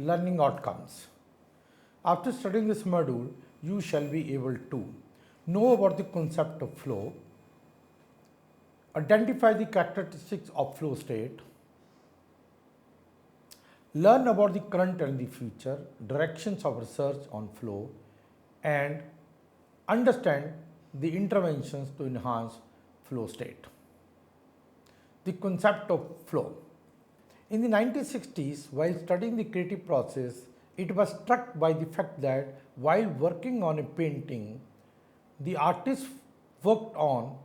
learning outcomes. After studying this module, you shall be able to know about the concept of flow, identify the characteristics of flow state, learn about the current and the future, directions of research on flow, and understand the interventions to enhance flow state. The concept of flow. In the 1960s, while studying the creative process, it was struck by the fact that while working on a painting, the artist worked on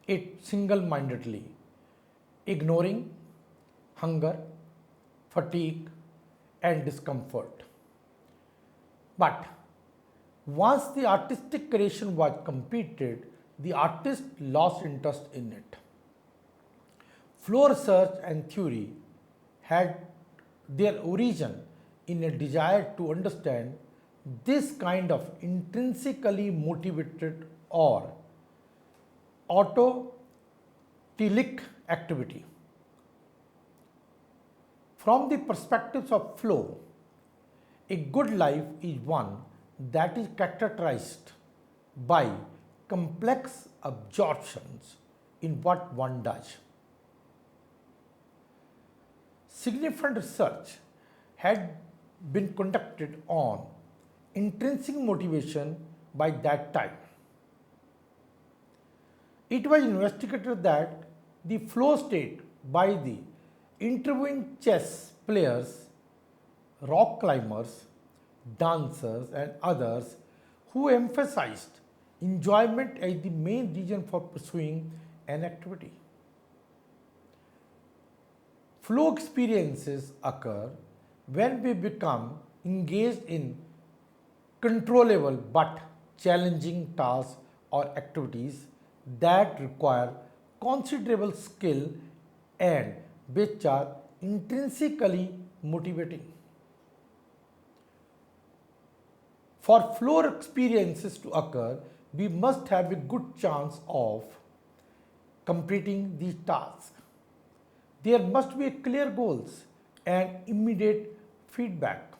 it single mindedly, ignoring hunger, fatigue, and discomfort. But once the artistic creation was completed, the artist lost interest in it. Flow research and theory had their origin in a desire to understand this kind of intrinsically motivated or autotelic activity. From the perspectives of flow, a good life is one that is characterized by complex absorptions in what one does. Significant research had been conducted on intrinsic motivation by that time. It was investigated that the flow state by the interviewing chess players, rock climbers, dancers, and others who emphasized enjoyment as the main reason for pursuing an activity. Flow experiences occur when we become engaged in controllable but challenging tasks or activities that require considerable skill and which are intrinsically motivating. For flow experiences to occur, we must have a good chance of completing these tasks. There must be clear goals and immediate feedback.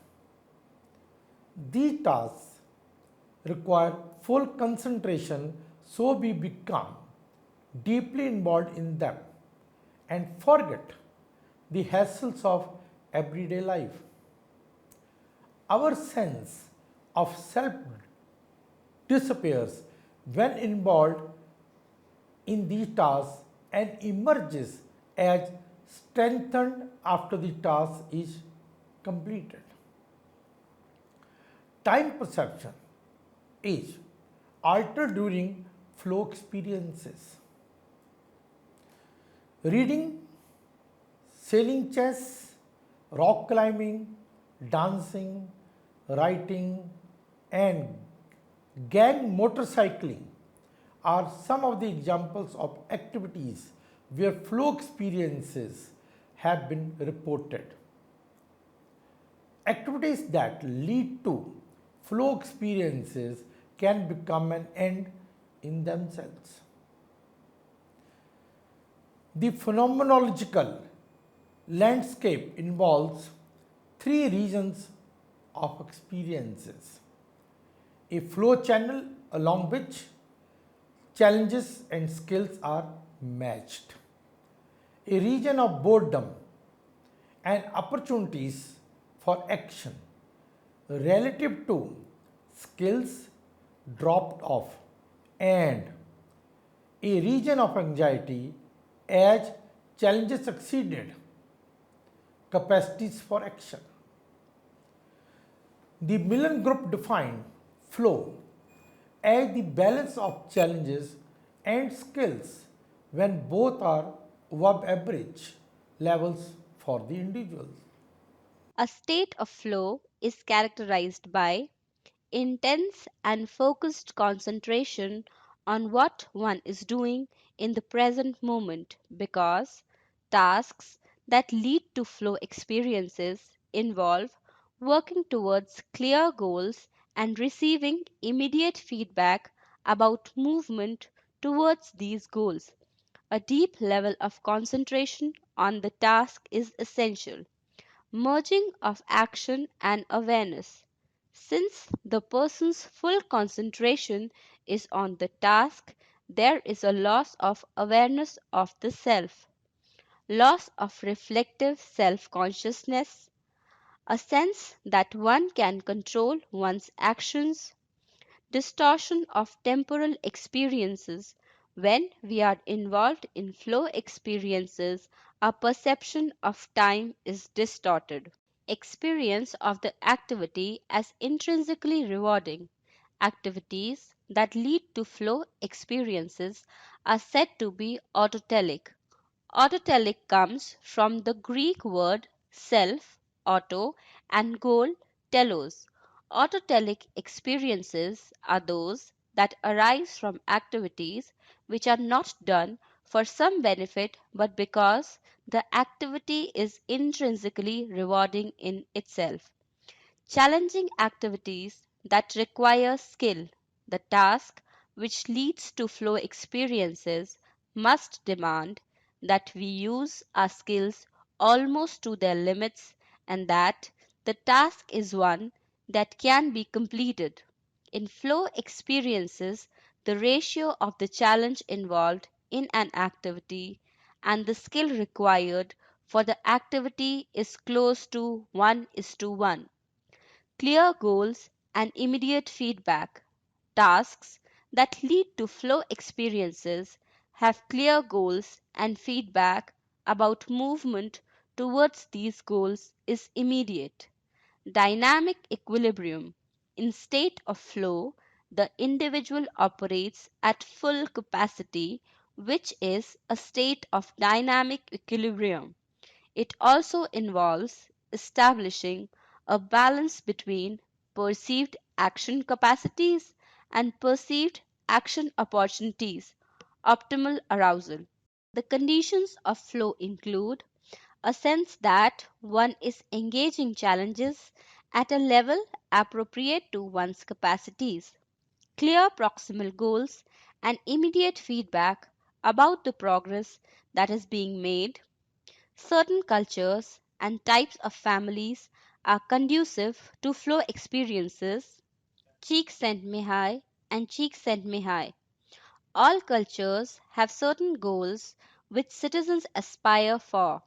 These tasks require full concentration, so we become deeply involved in them and forget the hassles of everyday life. Our sense of self disappears when involved in these tasks and emerges as strengthened after the task is completed. Time perception is altered during flow experiences. Reading, sailing chess, rock climbing, dancing, writing, and gang motorcycling are some of the examples of activities where flow experiences have been reported. Activities that lead to flow experiences can become an end in themselves. The phenomenological landscape involves three regions of experiences: a flow channel along which challenges and skills are matched, a region of boredom and opportunities for action relative to skills dropped off, and a region of anxiety as challenges exceeded capacities for action. The Millen Group defined flow as the balance of challenges and skills when both are above average levels for the individual. A state of flow is characterized by intense and focused concentration on what one is doing in the present moment because tasks that lead to flow experiences involve working towards clear goals and receiving immediate feedback about movement towards these goals. A deep level of concentration on the task is essential. merging of action and awareness. Since the person's full concentration is on the task, there is a loss of awareness of the self, loss of reflective self consciousness, a sense that one can control one's actions, distortion of temporal experiences. When we are involved in flow experiences, our perception of time is distorted. Experience of the activity as intrinsically rewarding. Activities that lead to flow experiences are said to be autotelic. Autotelic comes from the Greek word self, auto, and goal, telos. Autotelic experiences are those that arise from activities which are not done for some benefit but because the activity is intrinsically rewarding in itself. Challenging activities that require skill, the task which leads to flow experiences, must demand that we use our skills almost to their limits and that the task is one that can be completed. In flow experiences, the ratio of the challenge involved in an activity and the skill required for the activity is close to 1 is to 1. Clear goals and immediate feedback. Tasks that lead to flow experiences have clear goals and feedback about movement towards these goals is immediate. Dynamic equilibrium. In state of flow, the individual operates at full capacity, which is a state of dynamic equilibrium. It also involves establishing a balance between perceived action capacities and perceived action opportunities, optimal arousal. The conditions of flow include a sense that one is engaging challenges at a level appropriate to one's capacities, clear proximal goals, and immediate feedback about the progress that is being made. Certain cultures and types of families are conducive to flow experiences. Csikszentmihalyi and Csikszentmihalyi. All cultures have certain goals which citizens aspire for.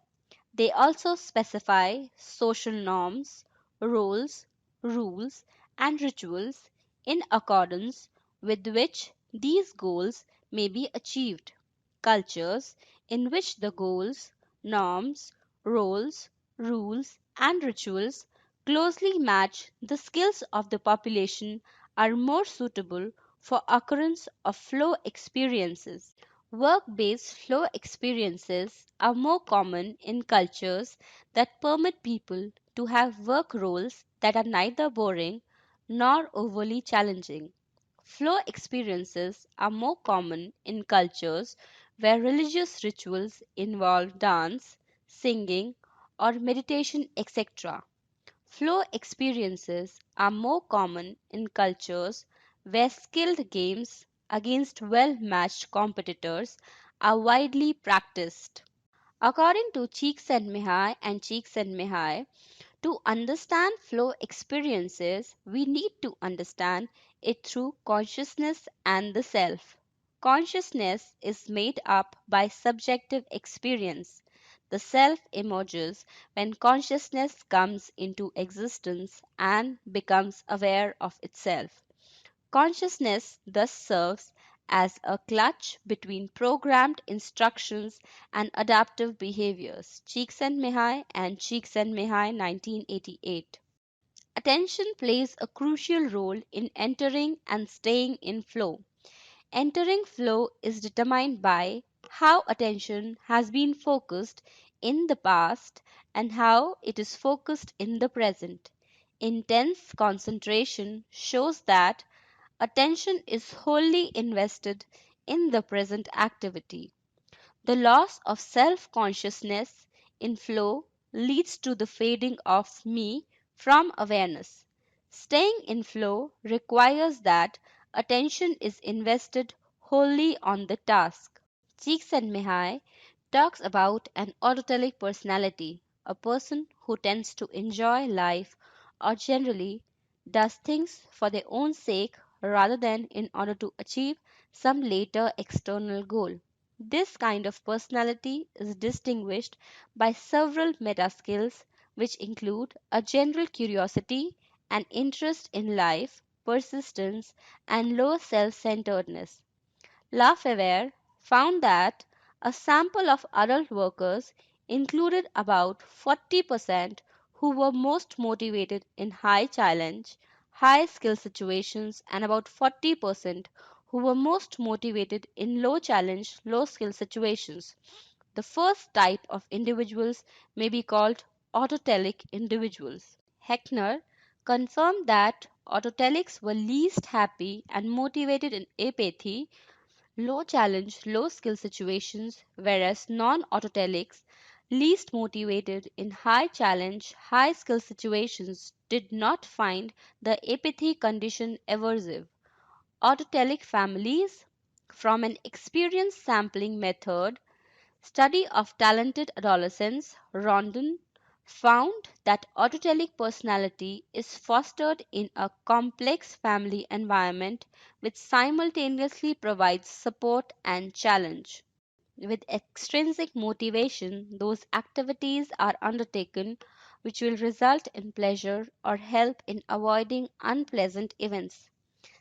They also specify social norms, roles, rules, and rituals in accordance with which these goals may be achieved. Cultures in which the goals, norms, roles, rules, and rituals closely match the skills of the population are more suitable for occurrence of flow experiences. Work based flow experiences are more common in cultures that permit people to have work roles that are neither boring nor overly challenging. Flow experiences are more common in cultures where religious rituals involve dance, singing, or meditation, etc. Flow experiences are more common in cultures where skilled games against well matched competitors are widely practiced. According to Csikszentmihalyi and Csikszentmihalyi, to understand flow experiences, we need to understand it through consciousness and the self. Consciousness is made up by subjective experience. The self emerges when consciousness comes into existence and becomes aware of itself. Consciousness thus serves as a clutch between programmed instructions and adaptive behaviors. Csikszentmihalyi and Csikszentmihalyi 1988. Attention plays a crucial role in entering and staying in flow. Entering flow is determined by how attention has been focused in the past and how it is focused in the present. Intense concentration shows that attention is wholly invested in the present activity. The loss of self consciousness in flow leads to the fading of me from awareness. Staying in flow requires that attention is invested wholly on the task. Csikszentmihalyi talks about an autotelic personality, a person who tends to enjoy life or generally does things for their own sake rather than in order to achieve some later external goal. This kind of personality is distinguished by several meta skills, which include a general curiosity, an interest in life, persistence, and low self centeredness. Lafayette found that a sample of adult workers included about 40% who were most motivated in high challenge, high skill situations, and about 40% who were most motivated in low challenge, low skill situations. The first type of individuals may be called autotelic individuals. Heckner confirmed that autotelics were least happy and motivated in apathy, low challenge, low skill situations, whereas non autotelics, least motivated in high challenge, high skill situations, did not find the apathy condition aversive. Autotelic families, from an experience sampling method study of talented adolescents, Rondon found that autotelic personality is fostered in a complex family environment which simultaneously provides support and challenge. With extrinsic motivation, those activities are undertaken which will result in pleasure or help in avoiding unpleasant events.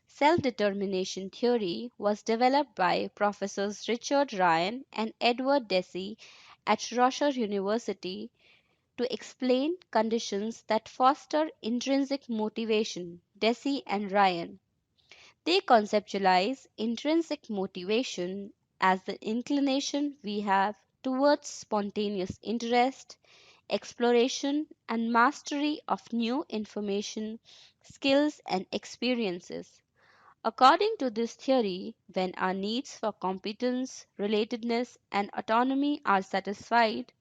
Self-determination theory was developed by Professors Richard Ryan and Edward Deci at Rutgers University to explain conditions that foster intrinsic motivation. Deci and Ryan. They conceptualize intrinsic motivation as the inclination we have towards spontaneous interest, exploration, and mastery of new information, skills, and experiences. According to this theory, when our needs for competence, relatedness, and autonomy are satisfied,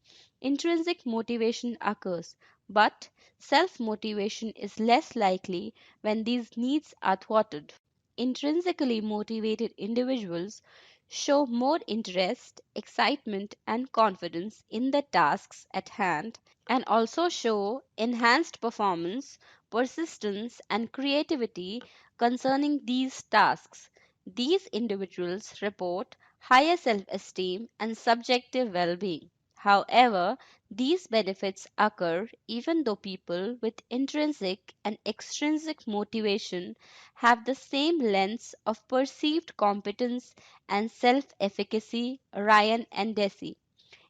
intrinsic motivation occurs, but self motivation is less likely when these needs are thwarted. Intrinsically motivated individuals show more interest, excitement, and confidence in the tasks at hand and also show enhanced performance, persistence, and creativity concerning these tasks. These individuals report higher self esteem and subjective well being. However, these benefits occur even though people with intrinsic and extrinsic motivation have the same lens of perceived competence and self efficacy, Ryan and Deci.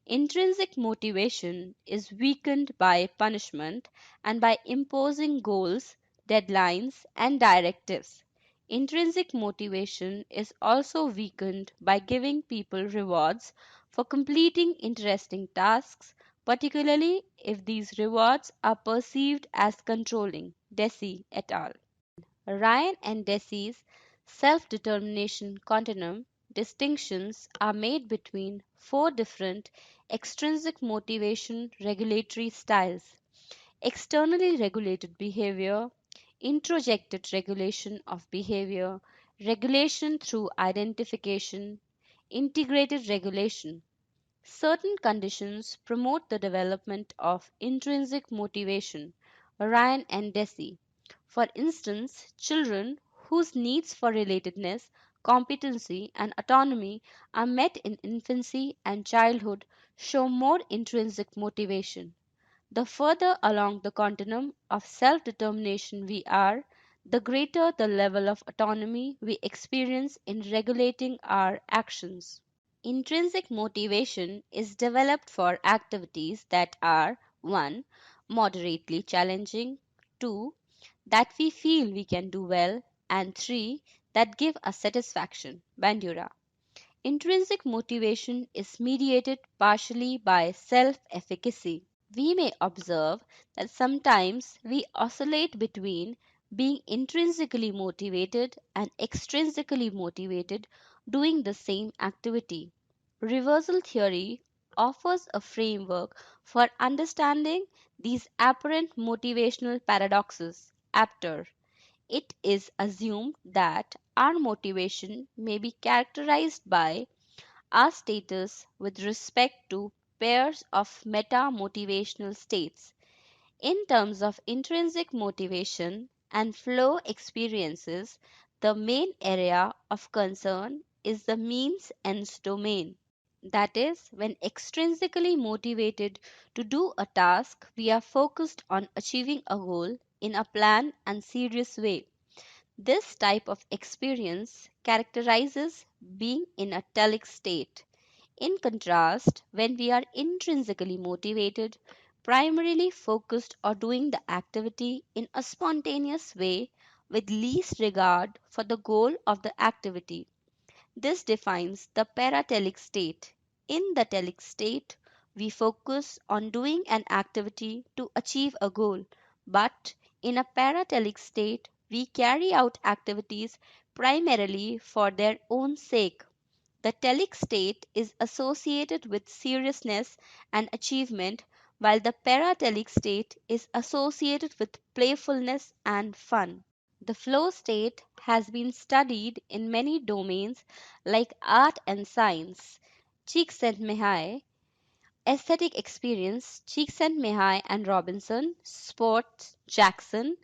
Intrinsic motivation is weakened by punishment and by imposing goals, deadlines, and directives. Intrinsic motivation is also weakened by giving people rewards for completing interesting tasks, particularly if these rewards are perceived as controlling. Deci et al. Ryan and Desi's self-determination continuum distinctions are made between four different extrinsic motivation regulatory styles: externally regulated behavior, introjected regulation of behavior, regulation through identification, integrated regulation. Certain conditions promote the development of intrinsic motivation. Ryan and Deci. For instance, children whose needs for relatedness, competency, and autonomy are met in infancy and childhood show more intrinsic motivation. The further along the continuum of self determination we are, the greater the level of autonomy we experience in regulating our actions. Intrinsic motivation is developed for activities that are 1. Moderately challenging, 2. That we feel we can do well, and 3. That give us satisfaction. Bandura. Intrinsic motivation is mediated partially by self efficacy. We may observe that sometimes we oscillate between being intrinsically motivated and extrinsically motivated doing the same activity. Reversal theory offers a framework for understanding these apparent motivational paradoxes. After it is assumed that our motivation may be characterized by our status with respect to pairs of meta motivational states. In terms of intrinsic motivation and flow experiences, the main area of concern is the means ends domain. That is, when extrinsically motivated to do a task, we are focused on achieving a goal in a planned and serious way. This type of experience characterizes being in a telic state. In contrast, when we are intrinsically motivated, primarily focused on doing the activity in a spontaneous way with least regard for the goal of the activity, this defines the paratelic state. In the telic state, we focus on doing an activity to achieve a goal, but in a paratelic state, we carry out activities primarily for their own sake. The telic state is associated with seriousness and achievement, while the paratelic state is associated with playfulness and fun. The flow state has been studied in many domains like art and science. Csikszentmihalyi, aesthetic experience, Csikszentmihalyi and Robinson, sports, Jackson,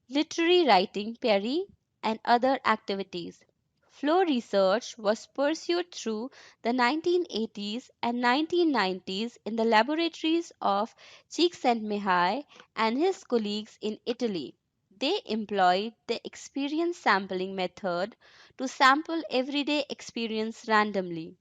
literary writing, Perry, and other activities. Flow research was pursued through the 1980s and 1990s in the laboratories of Csikszentmihalyi and his colleagues in Italy. They employed the experience sampling method to sample everyday experience randomly.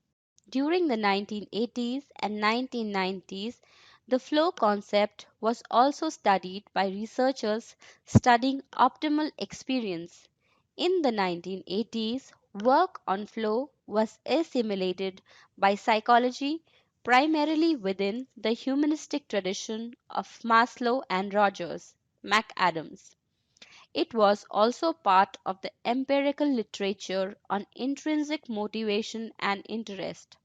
During the 1980s and 1990s, the flow concept was also studied by researchers studying optimal experience. In the 1980s, work on flow was assimilated by psychology, primarily within the humanistic tradition of Maslow and Rogers, McAdams. It was also part of the empirical literature on intrinsic motivation and interest.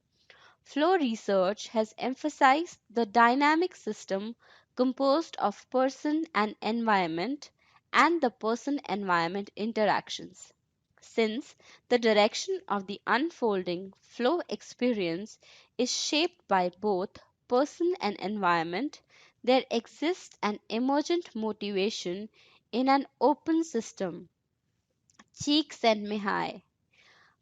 Flow research has emphasized the dynamic system composed of person and environment and the person environment interactions. Since the direction of the unfolding flow experience is shaped by both person and environment, there exists an emergent motivation in an open system. Cheeks and Mihai.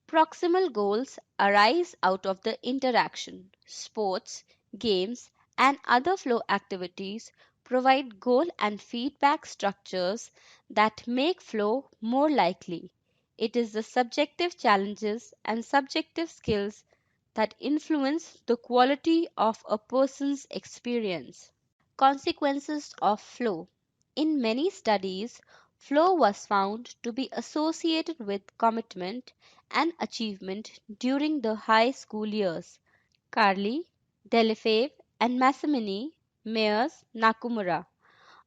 Proximal goals arise out of the interaction. Sports, games, and other flow activities provide goal and feedback structures that make flow more likely. It is the subjective challenges and subjective skills that influence the quality of a person's experience. Consequences of flow. In many studies, flow was found to be associated with commitment and achievement during the high school years. Carly, Delefebvre, and Massimini, Mayers, Nakamura.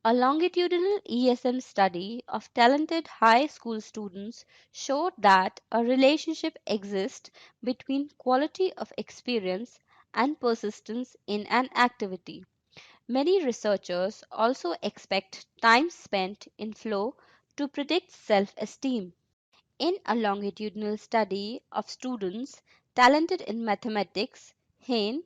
A longitudinal ESM study of talented high school students showed that a relationship exists between quality of experience and persistence in an activity. Many researchers also expect time spent in flow to predict self esteem. In a longitudinal study of students talented in mathematics, Hain,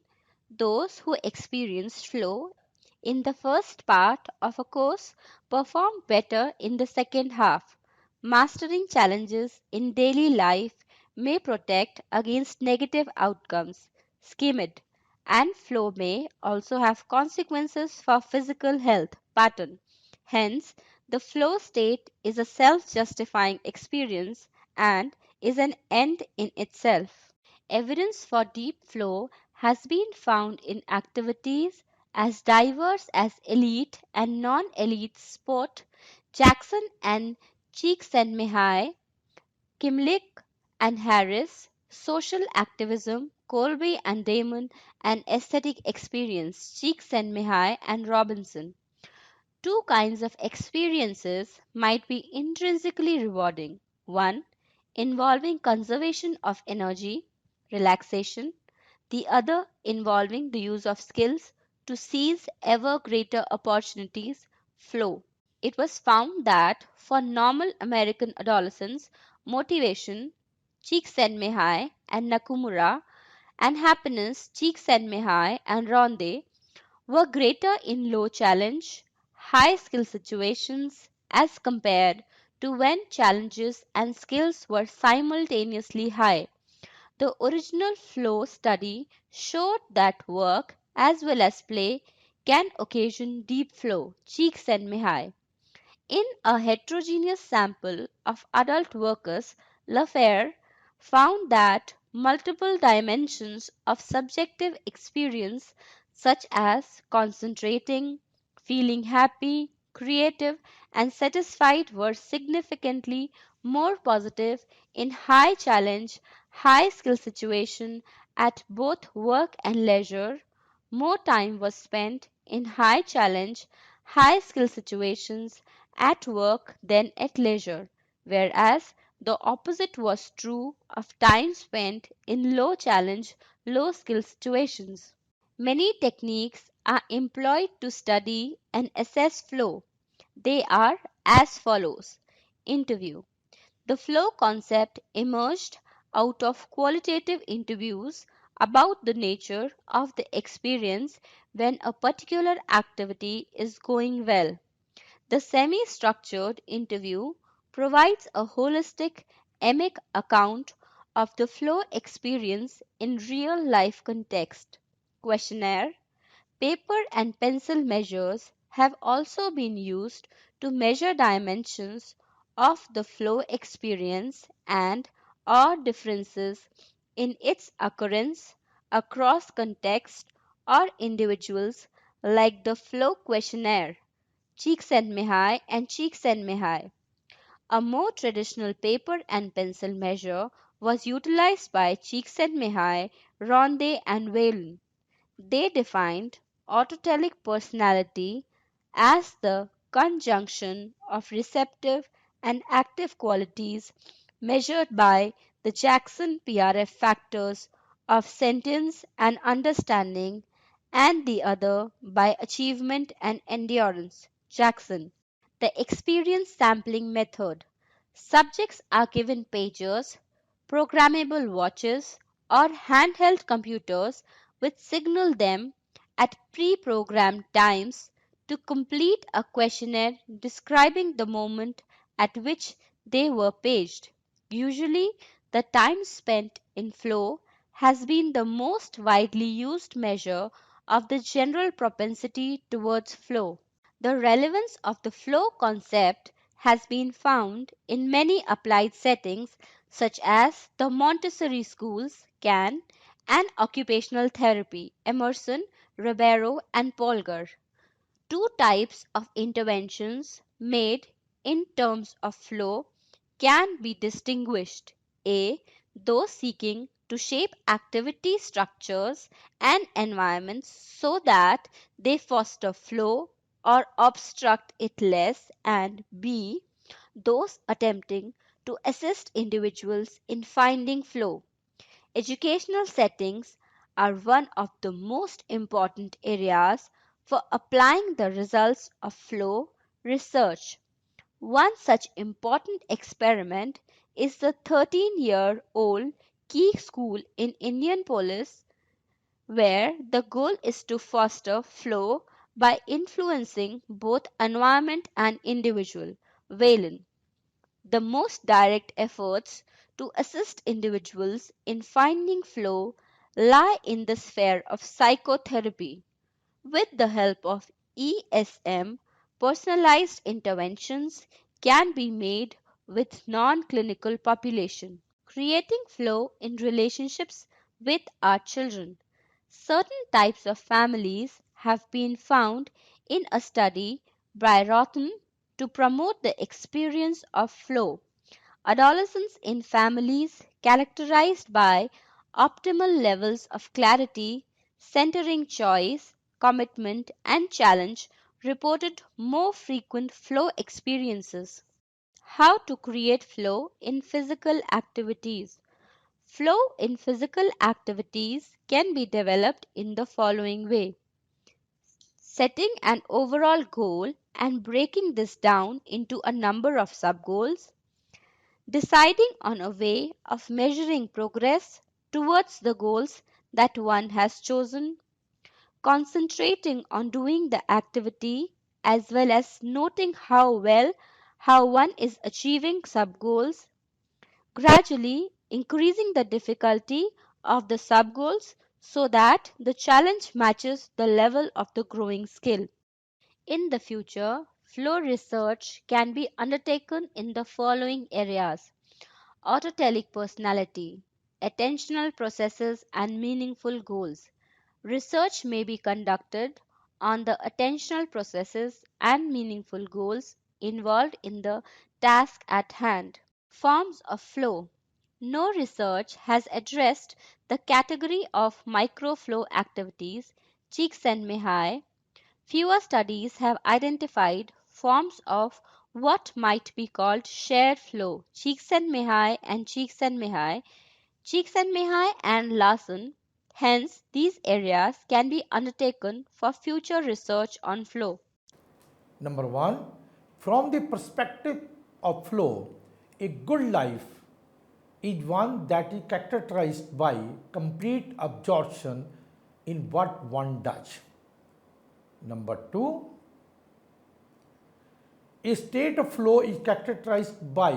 those who experienced flow in the first part of a course perform better in the second half. Mastering challenges in daily life may protect against negative outcomes. Schemid and flow may also have consequences for physical health. Pattern. Hence, the flow state is a self justifying experience and is an end in itself. Evidence for deep flow has been found in activities as diverse as elite and non elite sport. Jackson and Csikszentmihalyi, Kimlik and Harris, social activism, Colby and Damon, and aesthetic experience, Csikszentmihalyi and Robinson. Two kinds of experiences might be intrinsically rewarding. One, involving conservation of energy, relaxation, the other involving the use of skills to seize ever greater opportunities, flow. It was found that for normal American adolescents, motivation, Csikszentmihalyi and Nakamura, and happiness, Csikszentmihalyi and Ronde, were greater in low challenge, high skill situations as compared to when challenges and skills were simultaneously high. The original flow study showed that work as well as play can occasion deep flow, cheeks and mihai. In a heterogeneous sample of adult workers, Lafayette found that multiple dimensions of subjective experience, such as concentrating, feeling happy, creative, and satisfied, were significantly more positive in high challenge, high skill situation at both work and leisure. More time was spent in high challenge, high skill situations at work than at leisure, whereas the opposite was true of time spent in low challenge, low skill situations. Many techniques are employed to study and assess flow. They are as follows. Interview. The flow concept emerged out of qualitative interviews about the nature of the experience when a particular activity is going well. The semi structured interview provides a holistic, emic account of the flow experience in real life context. Questionnaire. Paper and pencil measures have also been used to measure dimensions of the flow experience and or differences in its occurrence across contexts or individuals, like the flow questionnaire. Csikszentmihalyi and Csikszentmihalyi. A more traditional paper and pencil measure was utilized by Csikszentmihalyi, Ronde and Whelan. They defined autotelic personality as the conjunction of receptive and active qualities measured by the Jackson PRF factors of sentience and understanding, and the other by achievement and endurance. Jackson. The experience sampling method. Subjects are given pagers, programmable watches, or handheld computers which signal them at pre-programmed times to complete a questionnaire describing the moment at which they were paged. Usually, the time spent in flow has been the most widely used measure of the general propensity towards flow. The relevance of the flow concept has been found in many applied settings such as the Montessori schools, CAN, and occupational therapy, Emerson, Ribeiro, and Polgar. Two types of interventions made in terms of flow can be distinguished. A. Those seeking to shape activity structures and environments so that they foster flow or obstruct it less, and B. Those attempting to assist individuals in finding flow. Educational settings are one of the most important areas for applying the results of flow research. One such important experiment is the 13-year-old Key School in Indianapolis, where the goal is to foster flow by influencing both environment and individual. Whelan. The most direct efforts to assist individuals in finding flow lie in the sphere of psychotherapy. With the help of ESM, personalized interventions can be made with non-clinical population, creating flow in relationships with our children. Certain types of families have been found in a study by Rotten to promote the experience of flow. Adolescents in families characterized by optimal levels of clarity, centering choice, commitment, and challenge reported more frequent flow experiences. How to create flow in physical activities. Flow in physical activities can be developed in the following way: setting an overall goal and breaking this down into a number of sub-goals, deciding on a way of measuring progress towards the goals that one has chosen, concentrating on doing the activity as well as noting how one is achieving sub goals, gradually increasing the difficulty of the sub goals so that the challenge matches the level of the growing skill. In the future, flow research can be undertaken in the following areas: autotelic personality, attentional processes, and meaningful goals. Research may be conducted on the attentional processes and meaningful goals involved in the task at hand. Forms of flow. No research has addressed the category of microflow activities, Csikszentmihalyi. Fewer studies have identified forms of what might be called shared flow. Csikszentmihalyi and Larson. Hence, these areas can be undertaken for future research on flow. Number one, from the perspective of flow, a good life is one that is characterized by complete absorption in what one does. Number two, a state of flow is characterized by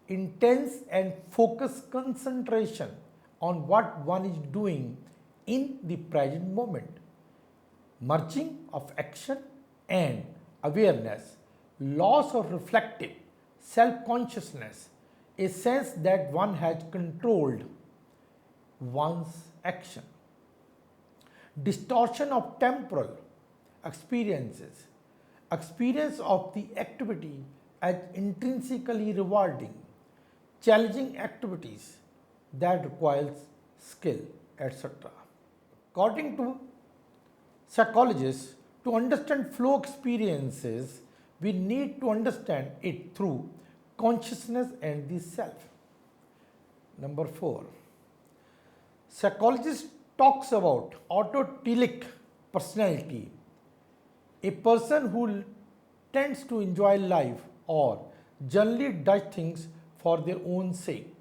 intense and focused concentration on what one is doing in the present moment. Merging of action and awareness, loss of reflective self consciousness, a sense that one has controlled one's action. Distortion of temporal experiences, experience of the activity as intrinsically rewarding, challenging activities that requires skill, etc. According to psychologists, to understand flow experiences, we need to understand it through consciousness and the self. Number four, psychologist talks about autotelic personality, a person who tends to enjoy life or generally does things for their own sake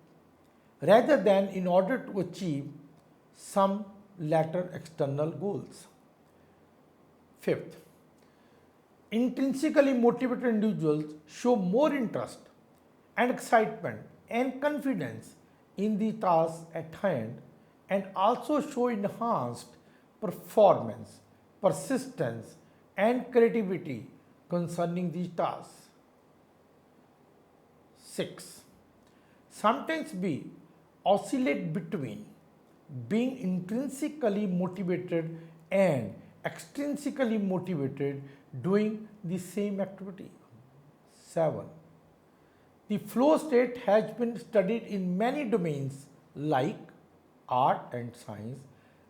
rather than in order to achieve some latter external goals. Fifth, intrinsically motivated individuals show more interest and excitement and confidence in the task at hand and also show enhanced performance, persistence, and creativity concerning these tasks. 6. Sometimes we oscillate between being intrinsically motivated and extrinsically motivated doing the same activity. 7. The flow state has been studied in many domains like art and science,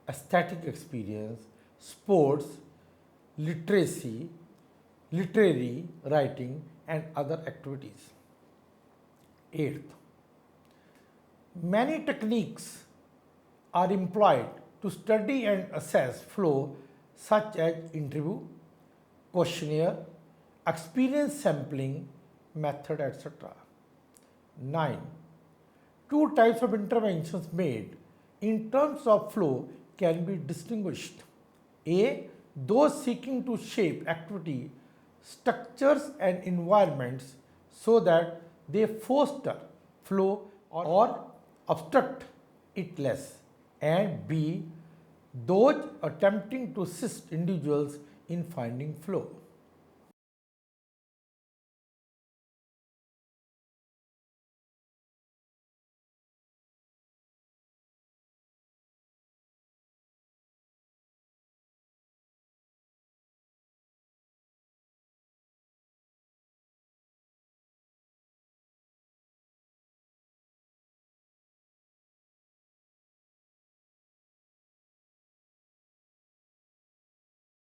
aesthetic experience, sports, literacy, literary writing, and other activities. 8th, many techniques are employed to study and assess flow, such as interview, questionnaire, experience sampling method, etc. 9. Two types of interventions made in terms of flow can be distinguished. A. Those seeking to shape activity, structures, and environments so that they foster flow or obstruct it less. And B. Those attempting to assist individuals in finding flow.